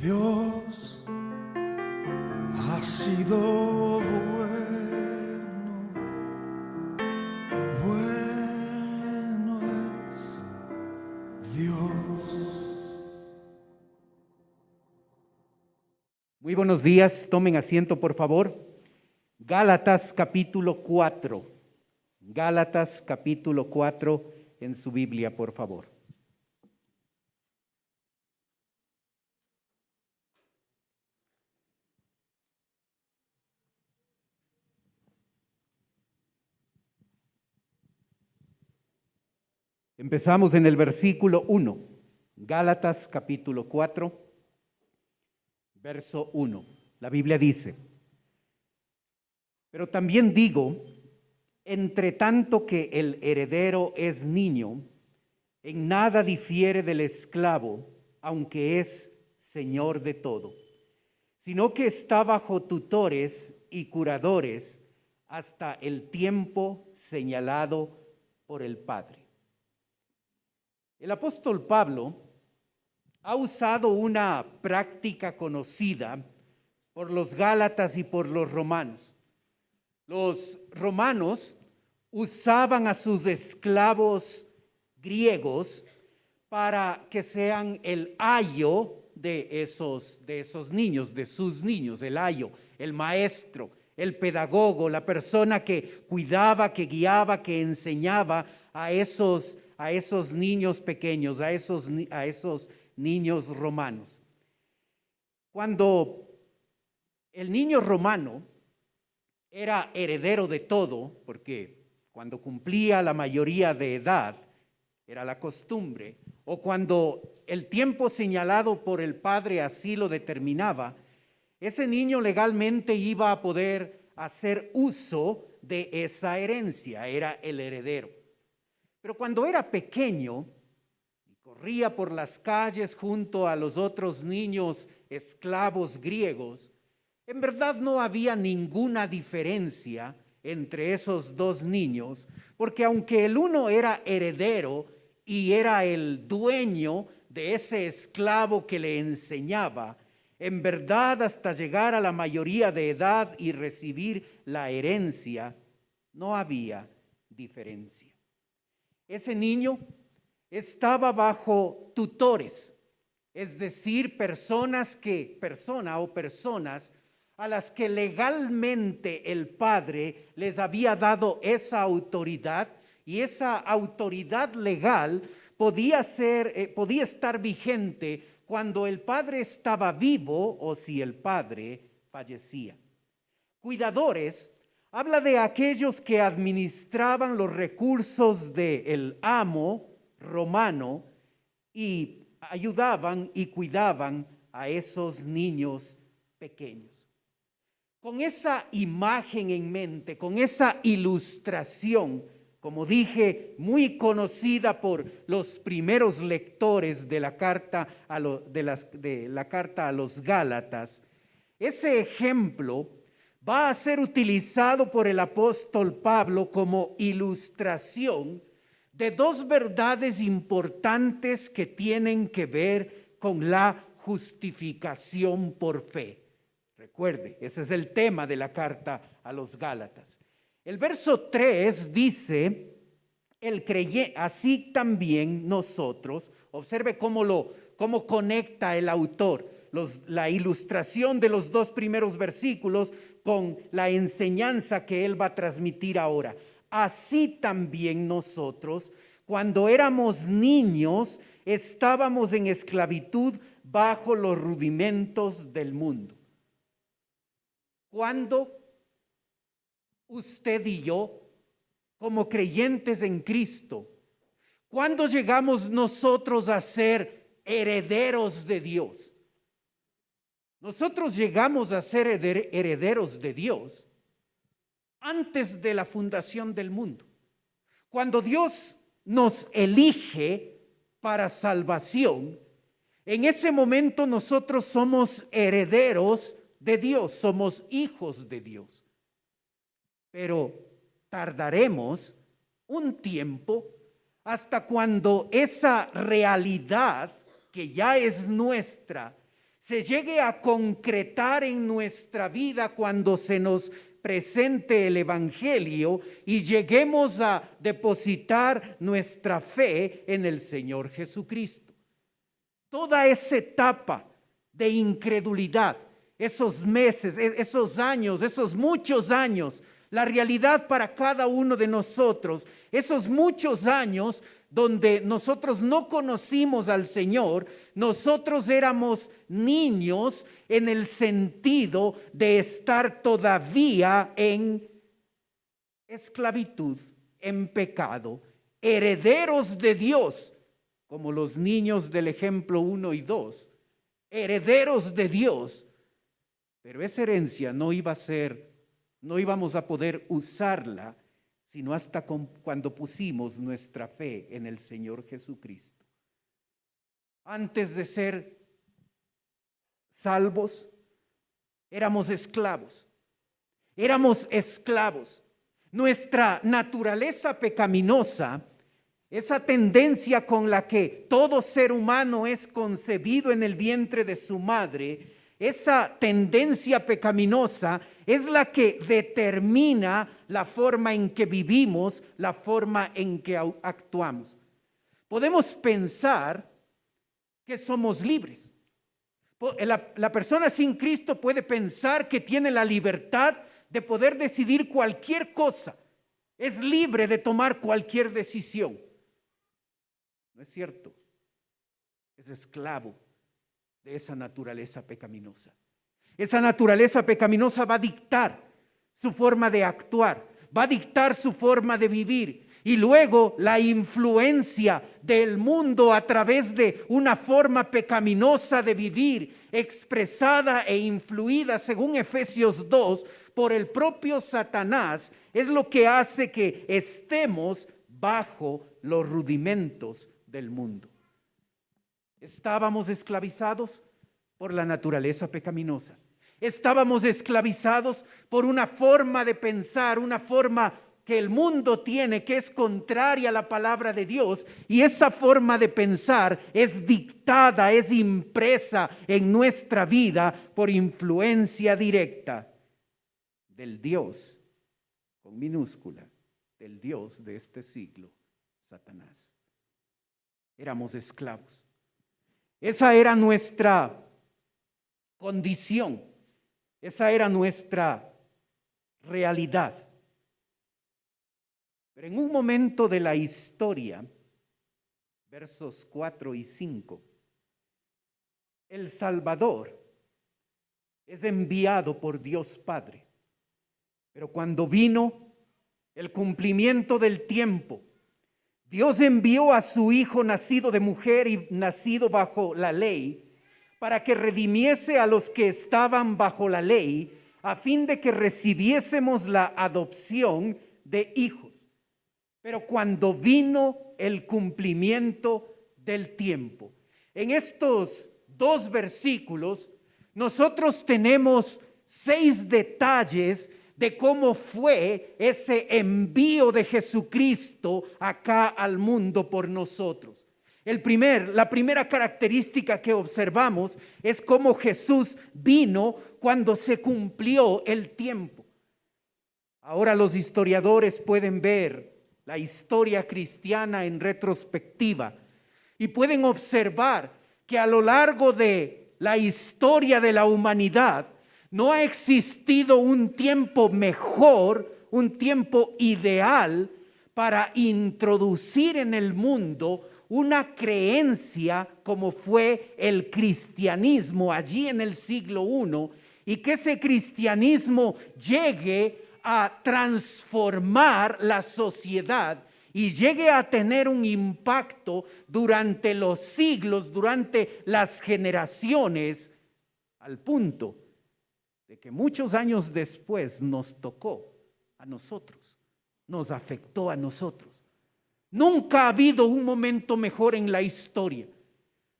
Dios ha sido bueno, bueno es Dios. Muy buenos días, tomen asiento por favor. Gálatas capítulo 4. Gálatas capítulo 4 en su Biblia, por favor. Empezamos en el versículo 1. Gálatas capítulo 4, verso 1. La Biblia dice: pero también digo, entre tanto que el heredero es niño, en nada difiere del esclavo, aunque es señor de todo, sino que está bajo tutores y curadores hasta el tiempo señalado por el Padre. El apóstol Pablo ha usado una práctica conocida por los gálatas y por los romanos. Los romanos usaban a sus esclavos griegos para que sean el ayo de esos niños, de sus niños, el ayo, el maestro, el pedagogo, la persona que cuidaba, que guiaba, que enseñaba a esos niños pequeños, a esos niños romanos. Cuando el niño romano era heredero de todo, porque cuando cumplía la mayoría de edad, era la costumbre, o cuando el tiempo señalado por el padre así lo determinaba, ese niño legalmente iba a poder hacer uso de esa herencia, era el heredero. Pero cuando era pequeño y corría por las calles junto a los otros niños esclavos griegos, en verdad no había ninguna diferencia entre esos dos niños, porque aunque el uno era heredero y era el dueño de ese esclavo que le enseñaba, en verdad hasta llegar a la mayoría de edad y recibir la herencia, no había diferencia. Ese niño estaba bajo tutores, es decir, personas a las que legalmente el padre les había dado esa autoridad, y esa autoridad legal podía estar vigente cuando el padre estaba vivo o si el padre fallecía. Cuidadores habla de aquellos que administraban los recursos del amo romano y ayudaban y cuidaban a esos niños pequeños. Con esa imagen en mente, con esa ilustración, como dije, muy conocida por los primeros lectores de la carta a los Gálatas, ese ejemplo va a ser utilizado por el apóstol Pablo como ilustración de dos verdades importantes que tienen que ver con la justificación por fe. Recuerde, ese es el tema de la carta a los Gálatas. El verso 3 dice, así también nosotros, observe cómo conecta el autor la ilustración de los dos primeros versículos con la enseñanza que él va a transmitir ahora. Así también nosotros, cuando éramos niños, estábamos en esclavitud bajo los rudimentos del mundo. Cuando usted y yo, como creyentes en Cristo, cuando llegamos nosotros a ser herederos de Dios, nosotros llegamos a ser herederos de Dios antes de la fundación del mundo. Cuando Dios nos elige para salvación, en ese momento nosotros somos herederos de Dios, somos hijos de Dios. Pero tardaremos un tiempo hasta cuando esa realidad que ya es nuestra se llegue a concretar en nuestra vida cuando se nos presente el Evangelio y lleguemos a depositar nuestra fe en el Señor Jesucristo. Toda esa etapa de incredulidad, esos meses, esos años, esos muchos años, la realidad para cada uno de nosotros, esos muchos años donde nosotros no conocimos al Señor, nosotros éramos niños en el sentido de estar todavía en esclavitud, en pecado, herederos de Dios, como los niños del ejemplo 1 y 2, herederos de Dios, pero esa herencia no íbamos a poder usarla sino hasta cuando pusimos nuestra fe en el Señor Jesucristo. Antes de ser salvos, éramos esclavos. Nuestra naturaleza pecaminosa, esa tendencia con la que todo ser humano es concebido en el vientre de su madre, esa tendencia pecaminosa es la que determina la forma en que vivimos, la forma en que actuamos. Podemos pensar que somos libres. La persona sin Cristo puede pensar que tiene la libertad de poder decidir cualquier cosa. Es libre de tomar cualquier decisión. No es cierto. Es esclavo de esa naturaleza pecaminosa. Esa naturaleza pecaminosa va a dictar su forma de actuar, va a dictar su forma de vivir, y luego la influencia del mundo a través de una forma pecaminosa de vivir, expresada e influida, según Efesios 2, por el propio Satanás, es lo que hace que estemos bajo los rudimentos del mundo. Estábamos esclavizados por la naturaleza pecaminosa. Estábamos esclavizados por una forma de pensar, una forma que el mundo tiene que es contraria a la palabra de Dios, y esa forma de pensar es dictada, es impresa en nuestra vida por influencia directa del Dios, con minúscula, del Dios de este siglo, Satanás. Éramos esclavos. Esa era nuestra condición, esa era nuestra realidad. Pero en un momento de la historia, versos 4 y 5, el Salvador es enviado por Dios Padre. Pero cuando vino el cumplimiento del tiempo, Dios envió a su Hijo nacido de mujer y nacido bajo la ley, para que redimiese a los que estaban bajo la ley, a fin de que recibiésemos la adopción de hijos. Pero cuando vino el cumplimiento del tiempo, en estos 2 versículos, nosotros tenemos 6 detalles de cómo fue ese envío de Jesucristo acá al mundo por nosotros. La primera característica que observamos es cómo Jesús vino cuando se cumplió el tiempo. Ahora los historiadores pueden ver la historia cristiana en retrospectiva y pueden observar que a lo largo de la historia de la humanidad no ha existido un tiempo mejor, un tiempo ideal para introducir en el mundo una creencia como fue el cristianismo allí en el siglo I, y que ese cristianismo llegue a transformar la sociedad y llegue a tener un impacto durante los siglos, durante las generaciones, al punto de que muchos años después nos tocó a nosotros, nos afectó a nosotros. Nunca ha habido un momento mejor en la historia.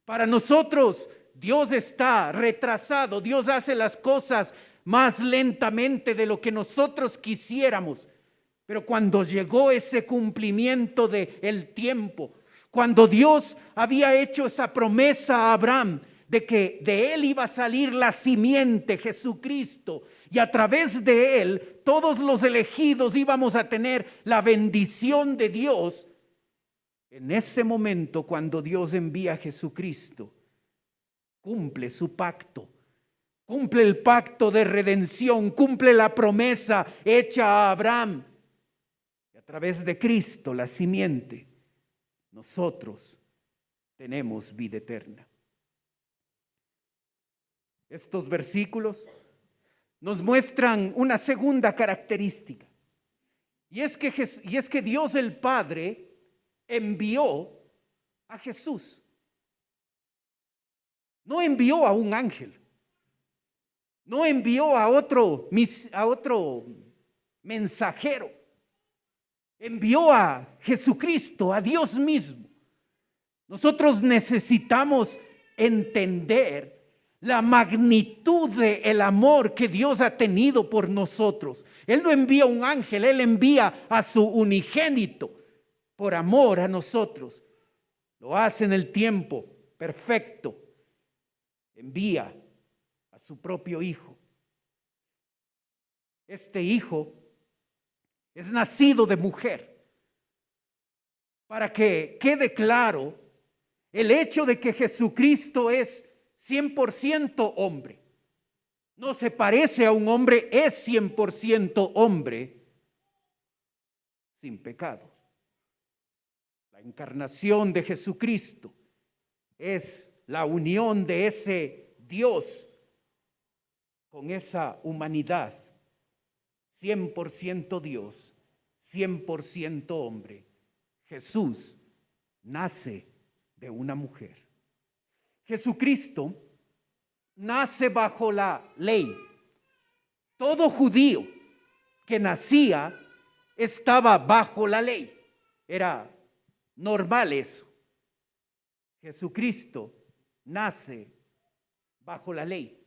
Para nosotros, Dios está retrasado, Dios hace las cosas más lentamente de lo que nosotros quisiéramos. Pero cuando llegó ese cumplimiento del tiempo, cuando Dios había hecho esa promesa a Abraham de que de él iba a salir la simiente, Jesucristo, y a través de él todos los elegidos íbamos a tener la bendición de Dios. En ese momento, cuando Dios envía a Jesucristo, cumple su pacto, cumple el pacto de redención, cumple la promesa hecha a Abraham. Y a través de Cristo, la simiente, nosotros tenemos vida eterna. Estos versículos nos muestran una segunda característica, y es que Dios el Padre envió a Jesús. No envió a un ángel, no envió a otro mensajero, envió a Jesucristo, a Dios mismo. Nosotros necesitamos entender la magnitud del amor que Dios ha tenido por nosotros. Él no envía un ángel, Él envía a su unigénito por amor a nosotros. Lo hace en el tiempo perfecto. Envía a su propio Hijo. Este Hijo es nacido de mujer. Para que quede claro el hecho de que Jesucristo es 100% hombre. No se parece a un hombre, es 100% hombre sin pecado. La encarnación de Jesucristo es la unión de ese Dios con esa humanidad, 100% Dios, 100% hombre. Jesús nace de una mujer. Jesucristo nace bajo la ley. Todo judío que nacía estaba bajo la ley. Era normal eso. Jesucristo nace bajo la ley.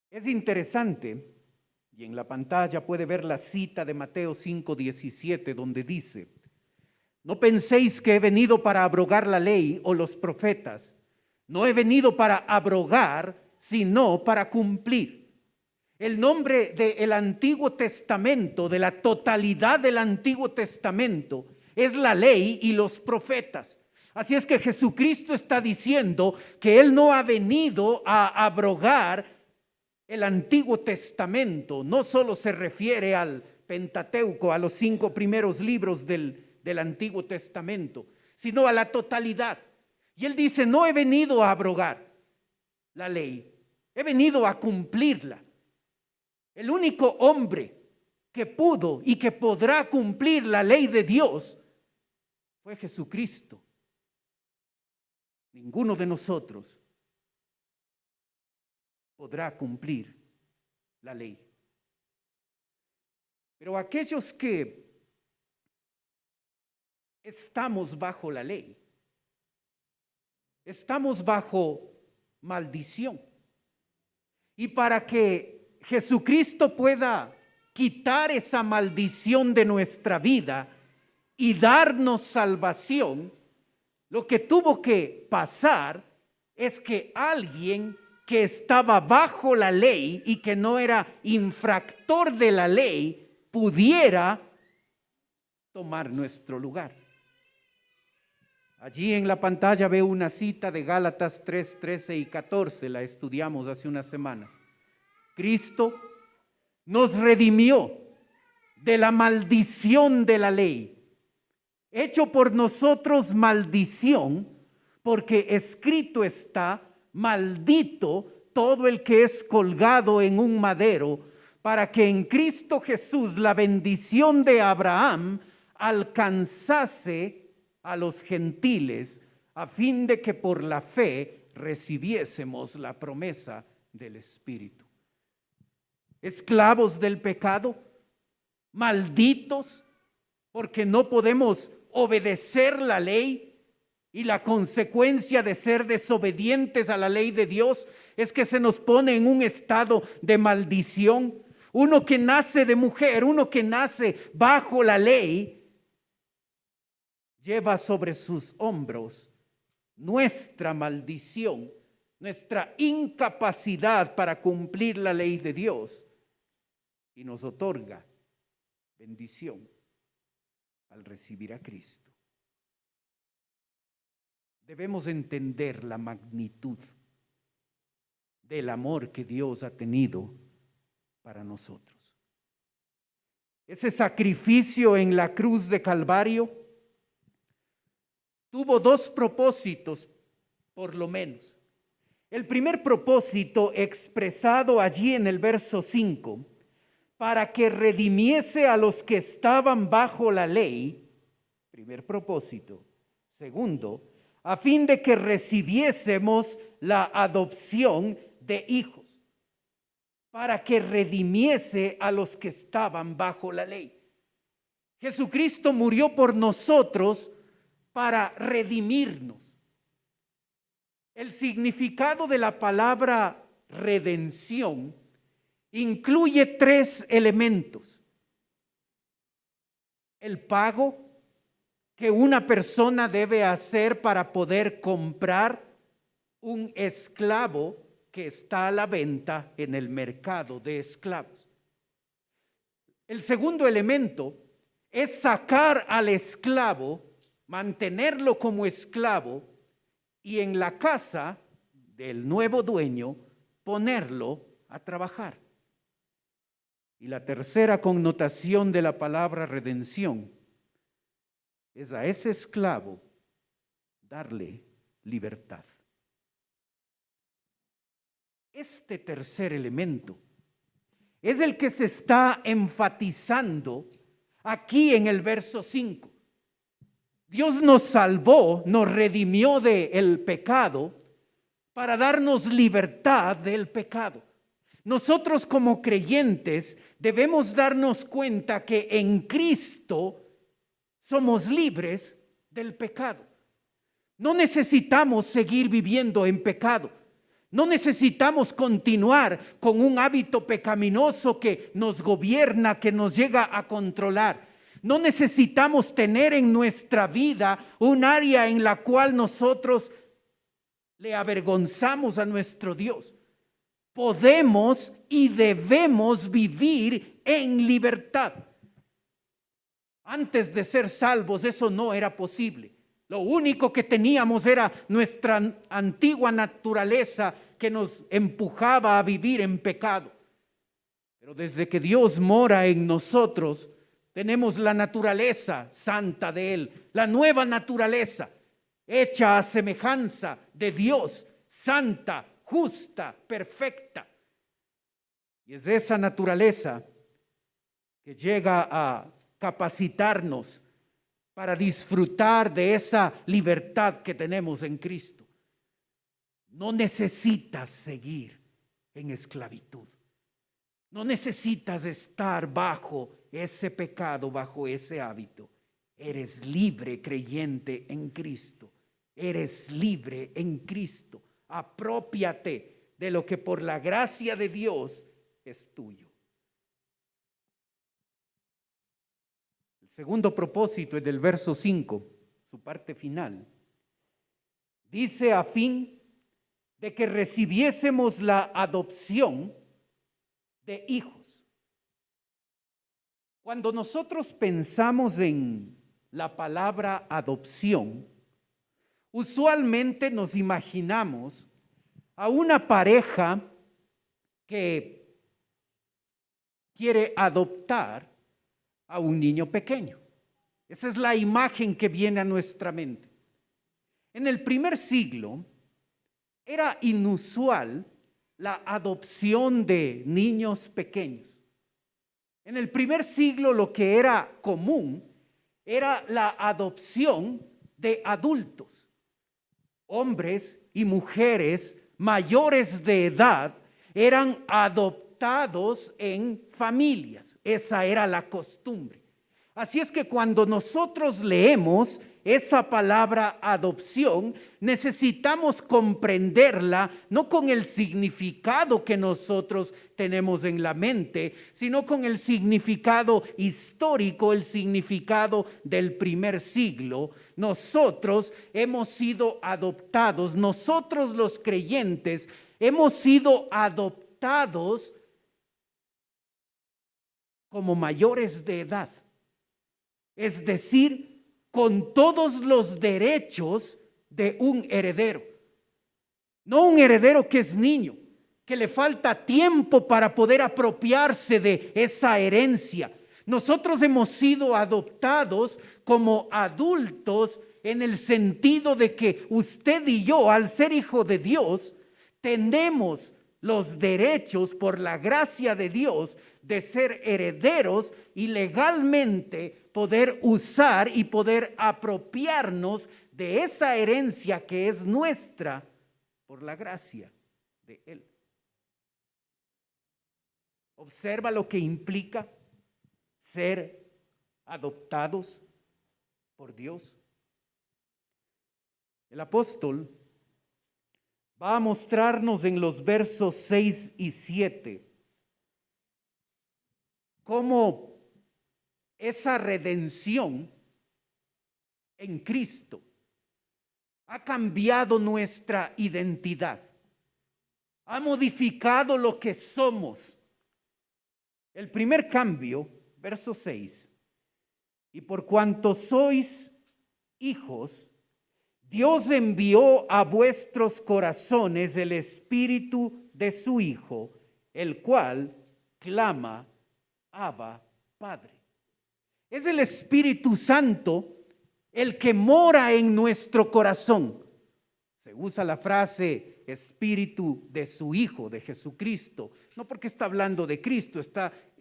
Es interesante, y en la pantalla puede ver la cita de Mateo 5:17, donde dice: no penséis que he venido para abrogar la ley o los profetas. No he venido para abrogar, sino para cumplir. El nombre del Antiguo Testamento, de la totalidad del Antiguo Testamento, es la ley y los profetas. Así es que Jesucristo está diciendo que Él no ha venido a abrogar el Antiguo Testamento. No solo se refiere al Pentateuco, a los 5 primeros libros del Antiguo Testamento, sino a la totalidad. Y Él dice: no he venido a abrogar la ley, he venido a cumplirla. El único hombre que pudo y que podrá cumplir la ley de Dios fue Jesucristo. Ninguno de nosotros podrá cumplir la ley. Pero aquellos que estamos bajo la ley, estamos bajo maldición. Y para que Jesucristo pueda quitar esa maldición de nuestra vida y darnos salvación, lo que tuvo que pasar es que alguien que estaba bajo la ley y que no era infractor de la ley pudiera tomar nuestro lugar. Allí en la pantalla veo una cita de Gálatas 3, 13 y 14, la estudiamos hace unas semanas. Cristo nos redimió de la maldición de la ley, hecho por nosotros maldición, porque escrito está: maldito todo el que es colgado en un madero, para que en Cristo Jesús la bendición de Abraham alcanzase a los gentiles, a fin de que por la fe recibiésemos la promesa del Espíritu. Esclavos del pecado, malditos, porque no podemos obedecer la ley, y la consecuencia de ser desobedientes a la ley de Dios es que se nos pone en un estado de maldición. Uno que nace de mujer, uno que nace bajo la ley, lleva sobre sus hombros nuestra maldición, nuestra incapacidad para cumplir la ley de Dios, y nos otorga bendición al recibir a Cristo. Debemos entender la magnitud del amor que Dios ha tenido para nosotros. Ese sacrificio en la cruz de Calvario tuvo dos propósitos, por lo menos. El primer propósito, expresado allí en el verso 5, para que redimiese a los que estaban bajo la ley, primer propósito. Segundo, a fin de que recibiésemos la adopción de hijos, para que redimiese a los que estaban bajo la ley. Jesucristo murió por nosotros para redimirnos. El significado de la palabra redención incluye tres elementos: el pago que una persona debe hacer para poder comprar un esclavo que está a la venta en el mercado de esclavos. El segundo elemento es sacar al esclavo, mantenerlo como esclavo y en la casa del nuevo dueño ponerlo a trabajar. Y la tercera connotación de la palabra redención es a ese esclavo darle libertad. Este tercer elemento es el que se está enfatizando aquí en el verso 5. Dios nos salvó, nos redimió del pecado para darnos libertad del pecado. Nosotros como creyentes debemos darnos cuenta que en Cristo somos libres del pecado. No necesitamos seguir viviendo en pecado. No necesitamos continuar con un hábito pecaminoso que nos gobierna, que nos llega a controlar. No necesitamos tener en nuestra vida un área en la cual nosotros le avergonzamos a nuestro Dios. Podemos y debemos vivir en libertad. Antes de ser salvos, eso no era posible. Lo único que teníamos era nuestra antigua naturaleza que nos empujaba a vivir en pecado. Pero desde que Dios mora en nosotros, tenemos la naturaleza santa de Él, la nueva naturaleza, hecha a semejanza de Dios, santa, justa, perfecta. Y es esa naturaleza que llega a capacitarnos para disfrutar de esa libertad que tenemos en Cristo. No necesitas seguir en esclavitud. No necesitas estar bajo ese pecado, bajo ese hábito. Eres libre creyente en Cristo. Eres libre en Cristo. Aprópiate de lo que por la gracia de Dios es tuyo. El segundo propósito es del verso 5, su parte final. Dice: a fin de que recibiésemos la adopción de hijos. Cuando nosotros pensamos en la palabra adopción, usualmente nos imaginamos a una pareja que quiere adoptar a un niño pequeño. Esa es la imagen que viene a nuestra mente. En el primer siglo era inusual la adopción de niños pequeños. En el primer siglo lo que era común era la adopción de adultos, hombres y mujeres mayores de edad eran adoptados en familias. Esa era la costumbre. Así es que cuando nosotros leemos esa palabra adopción, necesitamos comprenderla no con el significado que nosotros tenemos en la mente, sino con el significado histórico, el significado del primer siglo. Nosotros hemos sido adoptados, nosotros los creyentes hemos sido adoptados como mayores de edad. Es decir, con todos los derechos de un heredero. No un heredero que es niño, que le falta tiempo para poder apropiarse de esa herencia. Nosotros hemos sido adoptados como adultos en el sentido de que usted y yo, al ser hijo de Dios, tenemos los derechos por la gracia de Dios de ser herederos y legalmente poder usar y poder apropiarnos de esa herencia que es nuestra por la gracia de Él. Observa lo que implica ser adoptados por Dios. El apóstol va a mostrarnos en los versos 6 y 7 cómo esa redención en Cristo ha cambiado nuestra identidad, ha modificado lo que somos. El primer cambio, verso 6, y por cuanto sois hijos, Dios envió a vuestros corazones el Espíritu de su Hijo, el cual clama, Abba, Padre. Es el Espíritu Santo el que mora en nuestro corazón. Se usa la frase Espíritu de su Hijo, de Jesucristo, no porque está hablando de Cristo,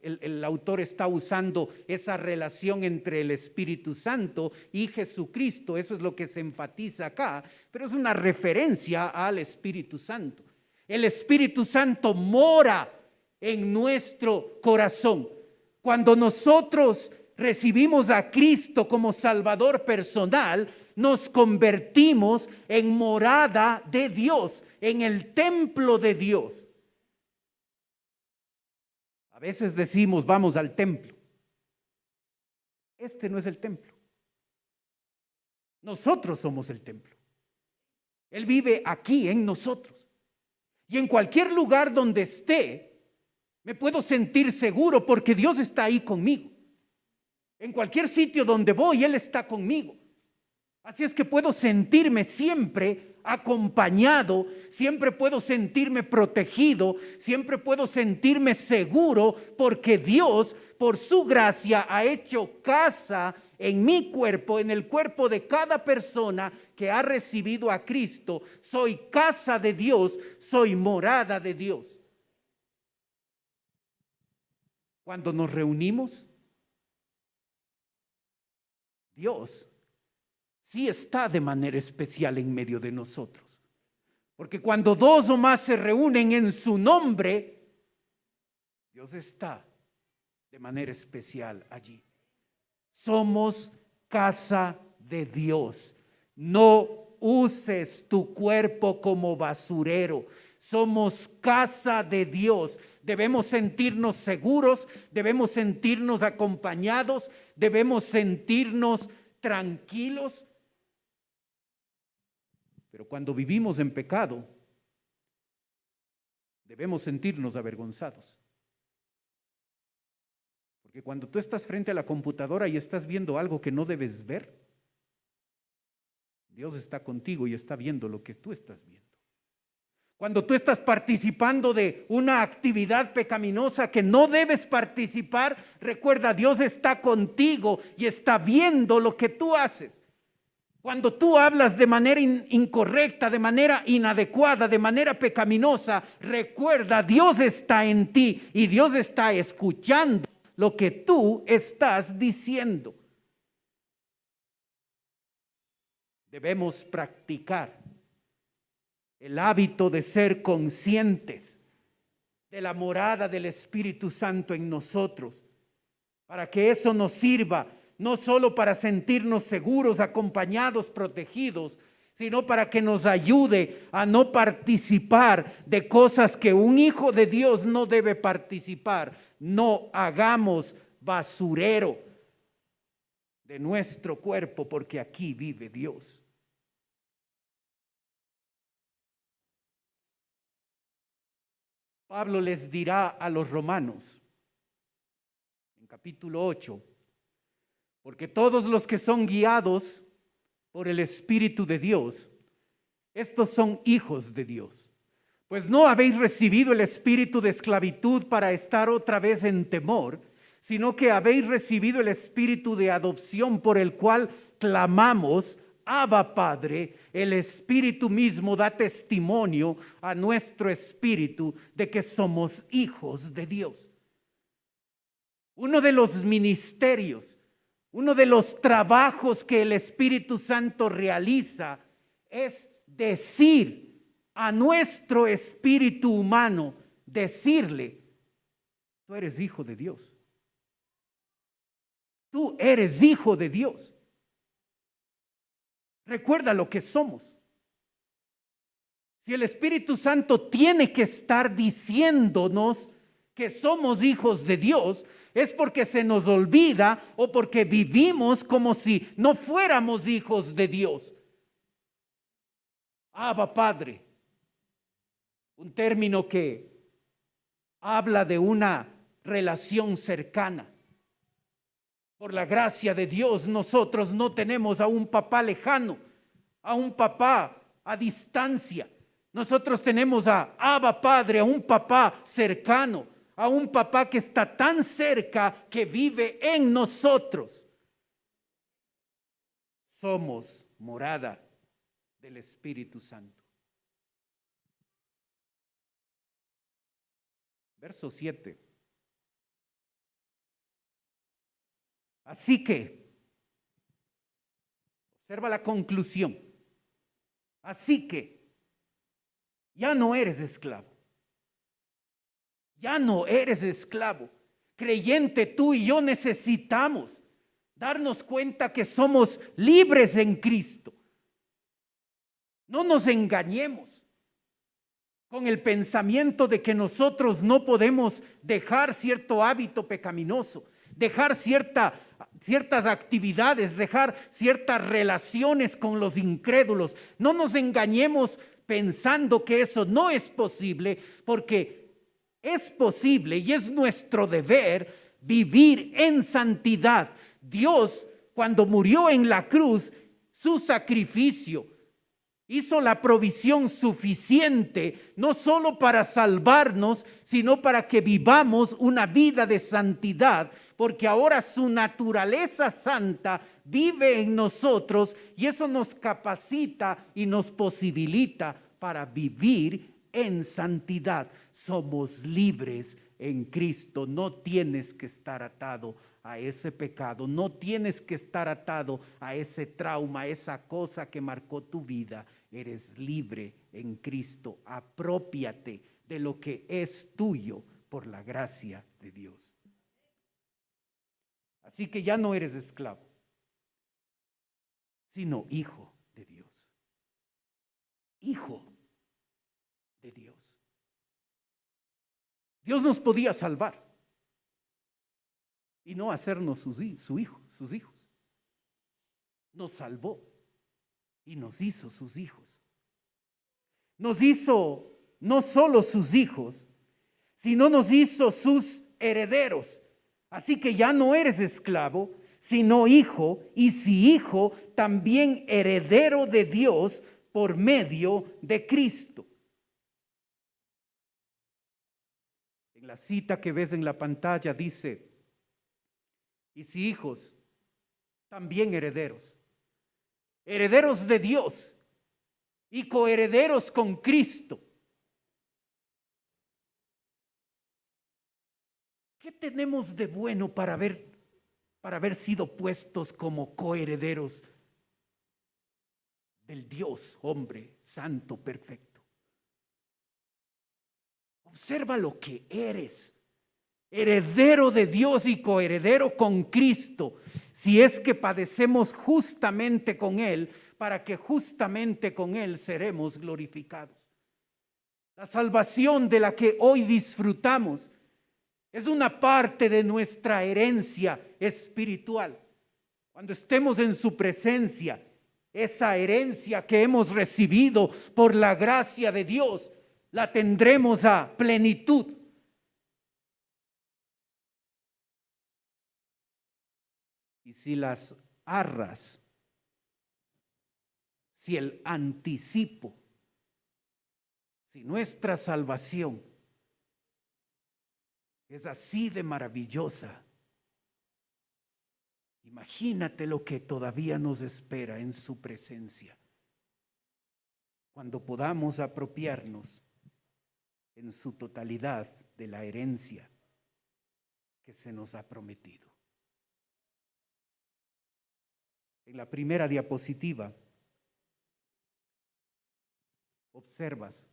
el autor está usando esa relación entre el Espíritu Santo y Jesucristo. Eso es lo que se enfatiza acá, pero es una referencia al Espíritu Santo. El Espíritu Santo mora en nuestro corazón. Cuando nosotros recibimos a Cristo como Salvador personal, nos convertimos en morada de Dios, en el templo de Dios. A veces decimos, vamos al templo. Este no es el templo. Nosotros somos el templo. Él vive aquí en nosotros. Y en cualquier lugar donde esté, me puedo sentir seguro porque Dios está ahí conmigo. En cualquier sitio donde voy, Él está conmigo. Así es que puedo sentirme siempre acompañado, siempre puedo sentirme protegido, siempre puedo sentirme seguro porque Dios, por su gracia, ha hecho casa en mi cuerpo, en el cuerpo de cada persona que ha recibido a Cristo. Soy casa de Dios, soy morada de Dios. Cuando nos reunimos, Dios sí está de manera especial en medio de nosotros. Porque cuando dos o más se reúnen en su nombre, Dios está de manera especial allí. Somos casa de Dios. No uses tu cuerpo como basurero. Somos casa de Dios. Debemos sentirnos seguros, debemos sentirnos acompañados, debemos sentirnos tranquilos. Pero cuando vivimos en pecado, debemos sentirnos avergonzados. Porque cuando tú estás frente a la computadora y estás viendo algo que no debes ver, Dios está contigo y está viendo lo que tú estás viendo. Cuando tú estás participando de una actividad pecaminosa que no debes participar, recuerda, Dios está contigo y está viendo lo que tú haces. Cuando tú hablas de manera incorrecta, de manera inadecuada, de manera pecaminosa, recuerda, Dios está en ti y Dios está escuchando lo que tú estás diciendo. Debemos practicar el hábito de ser conscientes de la morada del Espíritu Santo en nosotros, para que eso nos sirva no solo para sentirnos seguros, acompañados, protegidos, sino para que nos ayude a no participar de cosas que un hijo de Dios no debe participar. No hagamos basurero de nuestro cuerpo, porque aquí vive Dios. Pablo les dirá a los romanos, en capítulo 8, porque todos los que son guiados por el Espíritu de Dios, estos son hijos de Dios. Pues no habéis recibido el espíritu de esclavitud para estar otra vez en temor, sino que habéis recibido el espíritu de adopción por el cual clamamos, Abba Padre. El Espíritu mismo da testimonio a nuestro espíritu de que somos hijos de Dios. Uno de los ministerios, uno de los trabajos que el Espíritu Santo realiza es decir a nuestro espíritu humano, decirle, tú eres hijo de Dios. Tú eres hijo de Dios. Recuerda lo que somos. Si el Espíritu Santo tiene que estar diciéndonos que somos hijos de Dios, es porque se nos olvida o porque vivimos como si no fuéramos hijos de Dios. Abba Padre, un término que habla de una relación cercana. Por la gracia de Dios, nosotros no tenemos a un papá lejano, a un papá a distancia. Nosotros tenemos a Abba Padre, a un papá cercano, a un papá que está tan cerca que vive en nosotros. Somos morada del Espíritu Santo. Verso 7. Así que, observa la conclusión. Así que, ya no eres esclavo. Ya no eres esclavo. Creyente, tú y yo necesitamos darnos cuenta que somos libres en Cristo. No nos engañemos con el pensamiento de que nosotros no podemos dejar cierto hábito pecaminoso, dejar ciertas actividades, dejar ciertas relaciones con los incrédulos. No nos engañemos pensando que eso no es posible, porque es posible y es nuestro deber vivir en santidad. Dios, cuando murió en la cruz, su sacrificio hizo la provisión suficiente, no solo para salvarnos, sino para que vivamos una vida de santidad, porque ahora su naturaleza santa vive en nosotros y eso nos capacita y nos posibilita para vivir en santidad. Somos libres en Cristo. No tienes que estar atado a ese pecado, no tienes que estar atado a ese trauma, a esa cosa que marcó tu vida. Eres libre en Cristo. Aprópiate de lo que es tuyo por la gracia de Dios. Así que ya no eres esclavo, sino hijo de Dios. Hijo de Dios. Dios nos podía salvar y no hacernos sus hijos. Nos salvó y nos hizo sus hijos. Nos hizo no solo sus hijos, sino nos hizo sus herederos. Así que ya no eres esclavo, sino hijo, y si hijo, también heredero de Dios por medio de Cristo. En la cita que ves en la pantalla dice, y si hijos, también herederos. Herederos de Dios y coherederos con Cristo. ¿Qué tenemos de bueno para haber sido puestos como coherederos del Dios, hombre, santo, perfecto? Observa lo que eres. heredero de Dios y coheredero con Cristo, si es que padecemos justamente con Él, para que justamente con Él seremos glorificados. La salvación de la que hoy disfrutamos es una parte de nuestra herencia espiritual. Cuando estemos en su presencia, esa herencia que hemos recibido por la gracia de Dios, la tendremos a plenitud. Y si las arras, si el anticipo, si nuestra salvación es así de maravillosa, imagínate lo que todavía nos espera en su presencia, cuando podamos apropiarnos en su totalidad de la herencia que se nos ha prometido. En la primera diapositiva observas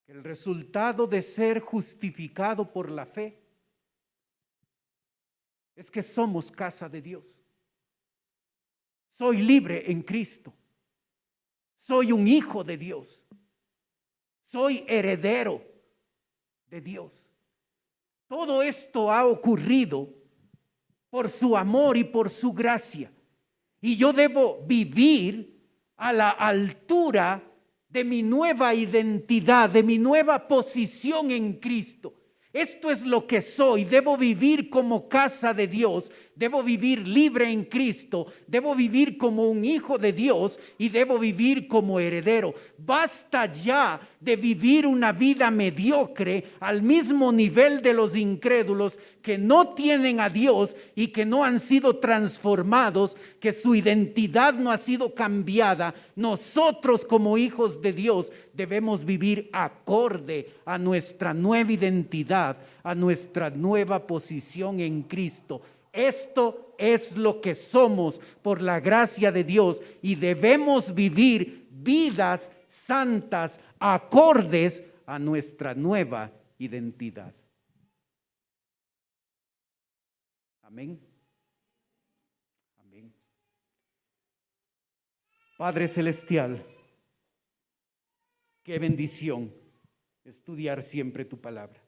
que el resultado de ser justificado por la fe es que somos casa de Dios. Soy libre en Cristo. Soy un hijo de Dios. Soy heredero de Dios. Todo esto ha ocurrido por su amor y por su gracia. Y yo debo vivir a la altura de mi nueva identidad, de mi nueva posición en Cristo. Esto es lo que soy. Debo vivir como casa de Dios. Debo vivir libre en Cristo. Debo vivir como un hijo de Dios y debo vivir como heredero. Basta ya de vivir una vida mediocre al mismo nivel de los incrédulos que no tienen a Dios y que no han sido transformados, que su identidad no ha sido cambiada. Nosotros como hijos de Dios debemos vivir acorde a nuestra nueva identidad, a nuestra nueva posición en Cristo. Esto es lo que somos por la gracia de Dios y debemos vivir vidas santas acordes a nuestra nueva identidad. Amén. Amén. Padre Celestial, qué bendición estudiar siempre tu palabra.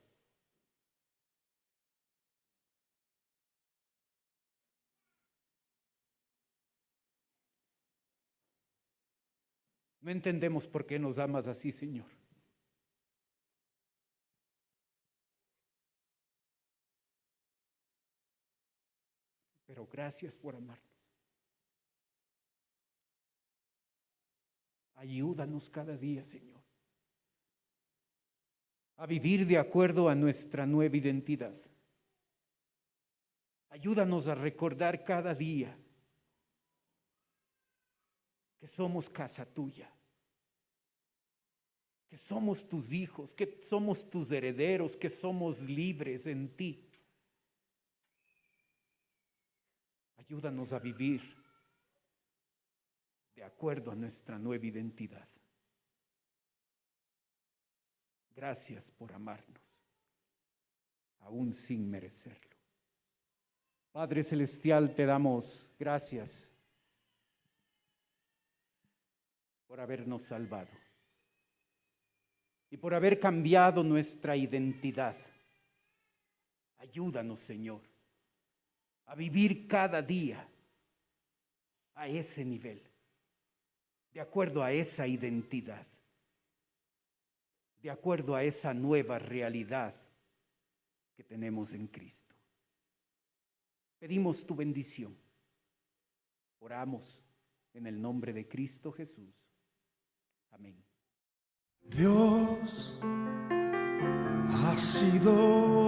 No entendemos por qué nos amas así, Señor. Pero gracias por amarnos. Ayúdanos cada día, Señor, a vivir de acuerdo a nuestra nueva identidad. Ayúdanos a recordar cada día que somos casa tuya, que somos tus hijos, que somos tus herederos, que somos libres en ti. Ayúdanos a vivir de acuerdo a nuestra nueva identidad. Gracias por amarnos, aún sin merecerlo. Padre Celestial, te damos gracias por habernos salvado y por haber cambiado nuestra identidad. Ayúdanos, Señor, a vivir cada día a ese nivel, de acuerdo a esa identidad, de acuerdo a esa nueva realidad que tenemos en Cristo. Pedimos tu bendición. Oramos en el nombre de Cristo Jesús. Amén. Dios ha sido